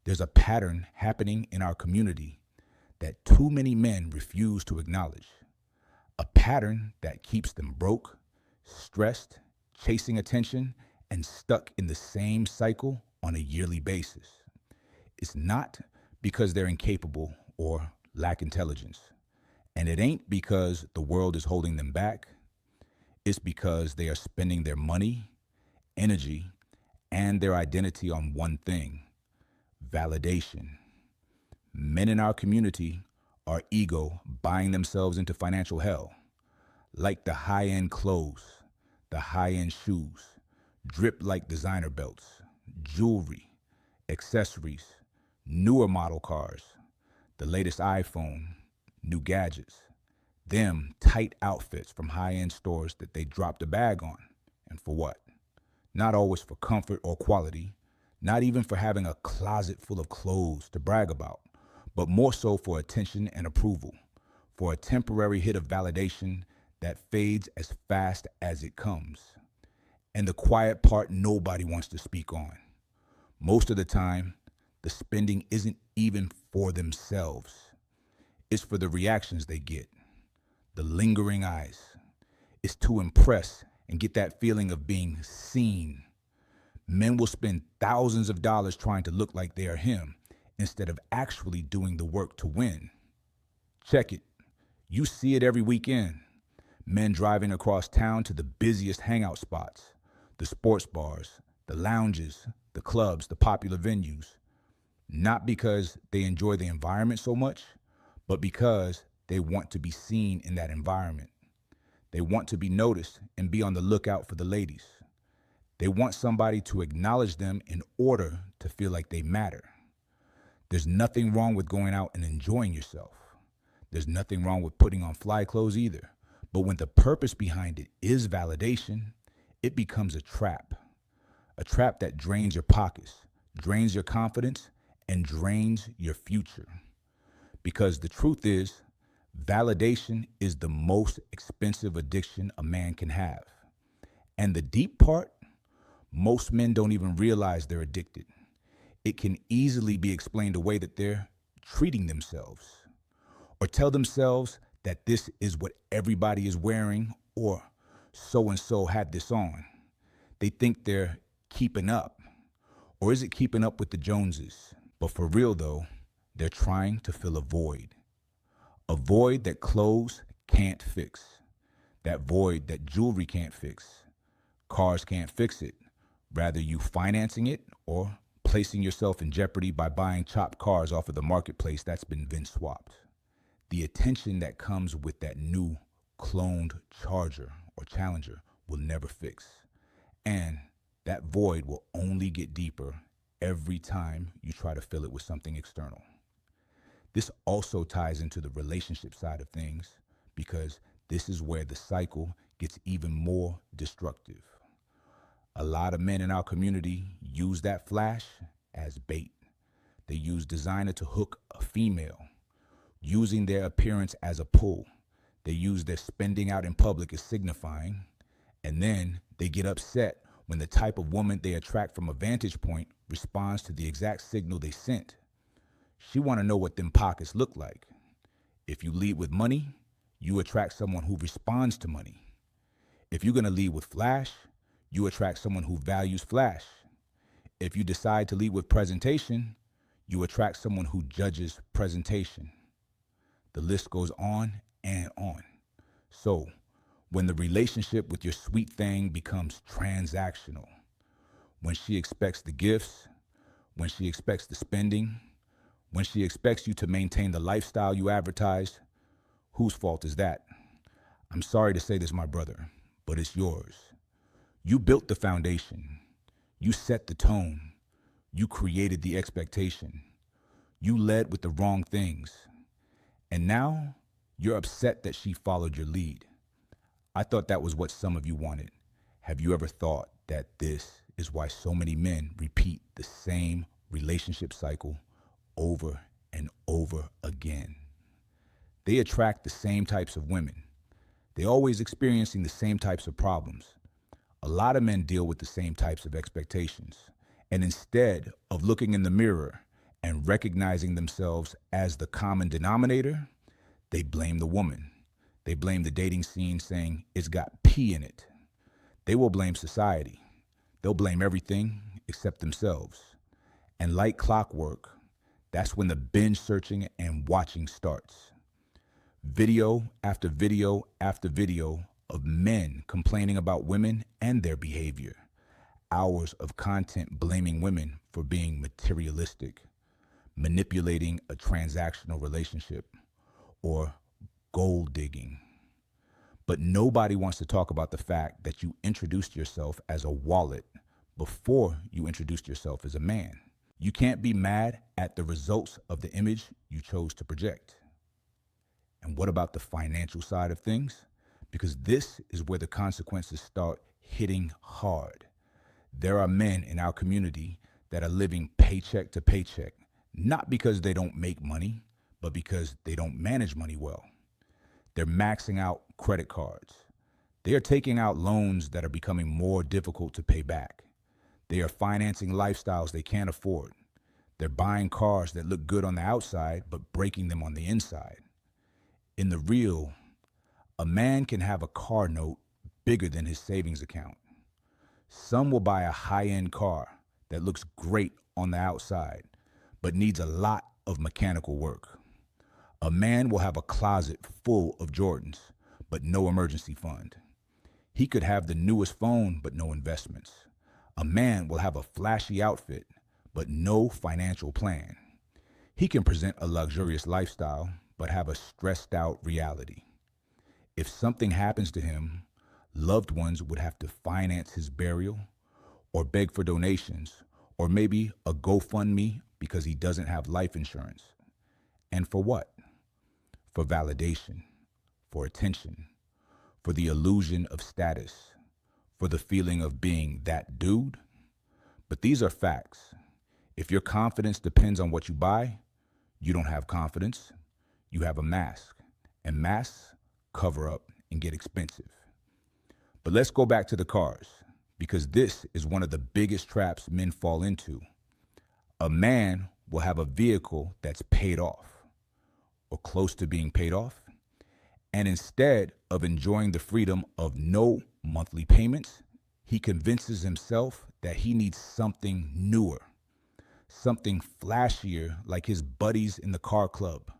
There's a pattern happening in our community that too many men refuse to acknowledge. A pattern that keeps them broke, stressed, chasing attention, and stuck in the same cycle on a yearly basis. It's not because they're incapable or lack intelligence. And it ain't because the world is holding them back. It's because they are spending their money, energy, and their identity on one thing: validation. Men in our community are ego buying themselves into financial hell, like the high end clothes, the high end shoes, drip like designer belts, jewelry, accessories, newer model cars, the latest iPhone, new gadgets, them tight outfits from high end stores that they dropped a bag on. And for what? Not always for comfort or quality, not even for having a closet full of clothes to brag about, but more so for attention and approval, for a temporary hit of validation that fades as fast as it comes. And the quiet part nobody wants to speak on. Most of the time, the spending isn't even for themselves. It's for the reactions they get, the lingering eyes. It's to impress and get that feeling of being seen. Men will spend thousands of dollars trying to look like they are him instead of actually doing the work to win. Check it. You see it every weekend. Men driving across town to the busiest hangout spots, the sports bars, the lounges, the clubs, the popular venues. Not because they enjoy the environment so much, but because they want to be seen in that environment. They want to be noticed and be on the lookout for the ladies. They want somebody to acknowledge them in order to feel like they matter. There's nothing wrong with going out and enjoying yourself. There's nothing wrong with putting on fly clothes either. But when the purpose behind it is validation, it becomes a trap that drains your pockets, drains your confidence, and drains your future. Because the truth is, validation is the most expensive addiction a man can have. And the deep part, most men don't even realize they're addicted. It can easily be explained away that they're treating themselves, or tell themselves that this is what everybody is wearing, or so-and-so had this on. They think they're keeping up. Or is it keeping up with the Joneses? But for real though, they're trying to fill a void that clothes can't fix, that void that jewelry can't fix, cars can't fix it. Rather you financing it or placing yourself in jeopardy by buying chopped cars off of the marketplace that's been VIN swapped. The attention that comes with that new cloned Charger or Challenger will never fix. And that void will only get deeper every time you try to fill it with something external. This also ties into the relationship side of things because this is where the cycle gets even more destructive. A lot of men in our community use that flash as bait. They use designer to hook a female, using their appearance as a pull. They use their spending out in public as signifying, and then they get upset when the type of woman they attract from a vantage point responds to the exact signal they sent. She want to know what them pockets look like. If you lead with money, you attract someone who responds to money. If you're going to lead with flash, you attract someone who values flash. If you decide to lead with presentation, you attract someone who judges presentation. The list goes on and on. So, when the relationship with your sweet thing becomes transactional, when she expects the gifts, when she expects the spending, when she expects you to maintain the lifestyle you advertise, whose fault is that? I'm sorry to say this, my brother, but it's yours. You built the foundation. You set the tone. You created the expectation. You led with the wrong things. And now you're upset that she followed your lead. I thought that was what some of you wanted. Have you ever thought that this is why so many men repeat the same relationship cycle over and over again? They attract the same types of women. They're always experiencing the same types of problems. A lot of men deal with the same types of expectations. And instead of looking in the mirror And recognizing themselves as the common denominator, they blame the woman. They blame the dating scene, saying it's got P in it. They will blame society. They'll blame everything except themselves. And like clockwork, that's when the binge searching and watching starts. Video after video after video of men complaining about women and their behavior. Hours of content blaming women for being materialistic, manipulating a transactional relationship, or gold digging. But nobody wants to talk about the fact that you introduced yourself as a wallet before you introduced yourself as a man. You can't be mad at the results of the image you chose to project. And what about the financial side of things? Because this is where the consequences start hitting hard. There are men in our community that are living paycheck to paycheck, not because they don't make money, but because they don't manage money well. They're maxing out credit cards. They are taking out loans that are becoming more difficult to pay back. They are financing lifestyles they can't afford. They're buying cars that look good on the outside, but breaking them on the inside. In the real, a man can have a car note bigger than his savings account. Some will buy a high-end car that looks great on the outside, but needs a lot of mechanical work. A man will have a closet full of Jordans, but no emergency fund. He could have the newest phone, but no investments. A man will have a flashy outfit, but no financial plan. He can present a luxurious lifestyle, but have a stressed out reality. If something happens to him, loved ones would have to finance his burial, or beg for donations, or maybe a GoFundMe because he doesn't have life insurance. And for what? For validation, for attention, for the illusion of status, for the feeling of being that dude. But these are facts. If your confidence depends on what you buy, you don't have confidence. You have a mask. And masks cover up and get expensive. But let's go back to the cars, because this is one of the biggest traps men fall into. A man will have a vehicle that's paid off, or close to being paid off, and instead of enjoying the freedom of no monthly payments, he convinces himself that he needs something newer, something flashier like his buddies in the car club,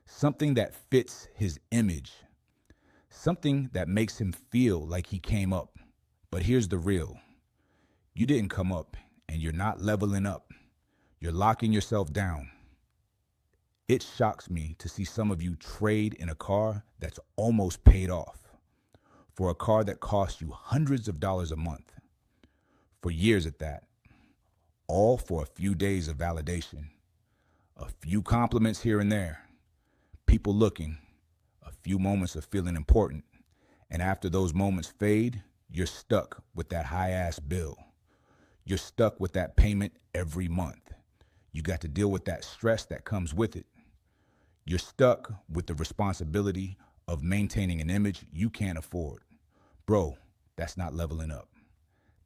something that fits his image, something that makes him feel like he came up. But here's the real. You didn't come up, and you're not leveling up. You're locking yourself down. It shocks me to see some of you trade in a car that's almost paid off for a car that costs you hundreds of dollars a month, for years at that, all for a few days of validation, a few compliments here and there, people looking, a few moments of feeling important, and after those moments fade, you're stuck with that high-ass bill. You're stuck with that payment every month. You got to deal with that stress that comes with it. You're stuck with the responsibility of maintaining an image you can't afford. Bro, that's not leveling up.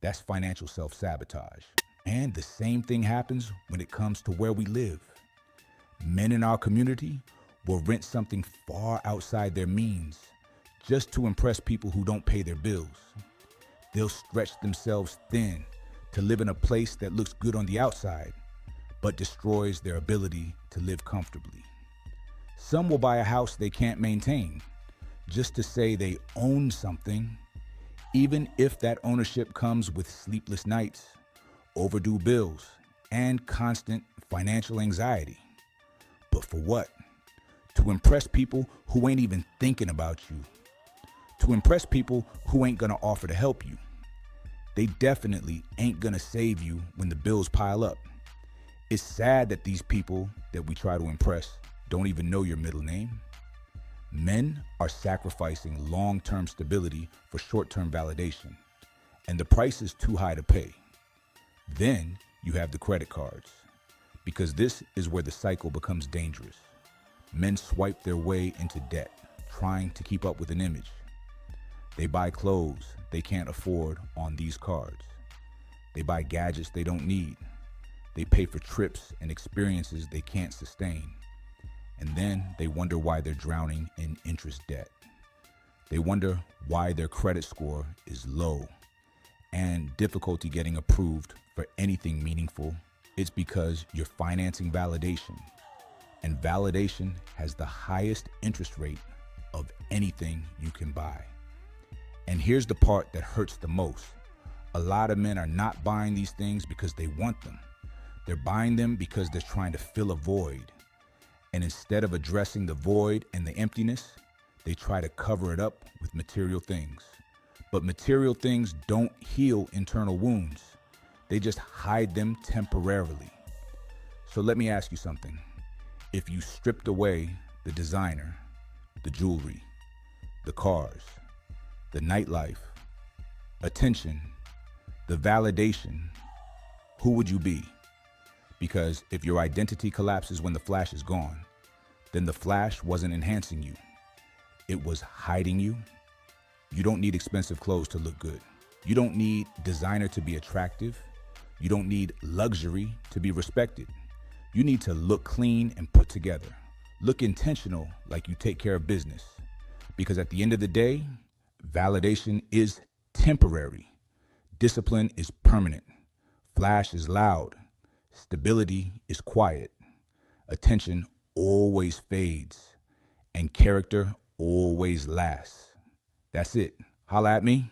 That's financial self-sabotage. And the same thing happens when it comes to where we live. Men in our community will rent something far outside their means just to impress people who don't pay their bills. They'll stretch themselves thin to live in a place that looks good on the outside, but destroys their ability to live comfortably. Some will buy a house they can't maintain just to say they own something, even if that ownership comes with sleepless nights, overdue bills, and constant financial anxiety. But for what? To impress people who ain't even thinking about you. To impress people who ain't gonna offer to help you. They definitely ain't gonna save you when the bills pile up. It's sad that these people that we try to impress don't even know your middle name. Men are sacrificing long-term stability for short-term validation, and the price is too high to pay. Then you have the credit cards, because this is where the cycle becomes dangerous. Men swipe their way into debt, trying to keep up with an image. They buy clothes they can't afford on these cards. They buy gadgets they don't need. They pay for trips and experiences they can't sustain. And then they wonder why they're drowning in interest debt. They wonder why their credit score is low and difficulty getting approved for anything meaningful. It's because you're financing validation. And validation has the highest interest rate of anything you can buy. And here's the part that hurts the most. A lot of men are not buying these things because they want them. They're buying them because they're trying to fill a void. And instead of addressing the void and the emptiness, they try to cover it up with material things. But material things don't heal internal wounds. They just hide them temporarily. So let me ask you something. If you stripped away the designer, the jewelry, the cars, the nightlife, attention, the validation, who would you be? Because if your identity collapses when the flash is gone, then the flash wasn't enhancing you. It was hiding you. You don't need expensive clothes to look good. You don't need designer to be attractive. You don't need luxury to be respected. You need to look clean and put together. Look intentional, like you take care of business. Because at the end of the day, validation is temporary. Discipline is permanent. Flash is loud. Stability is quiet. Attention always fades. And character always lasts. That's it. Holla at me.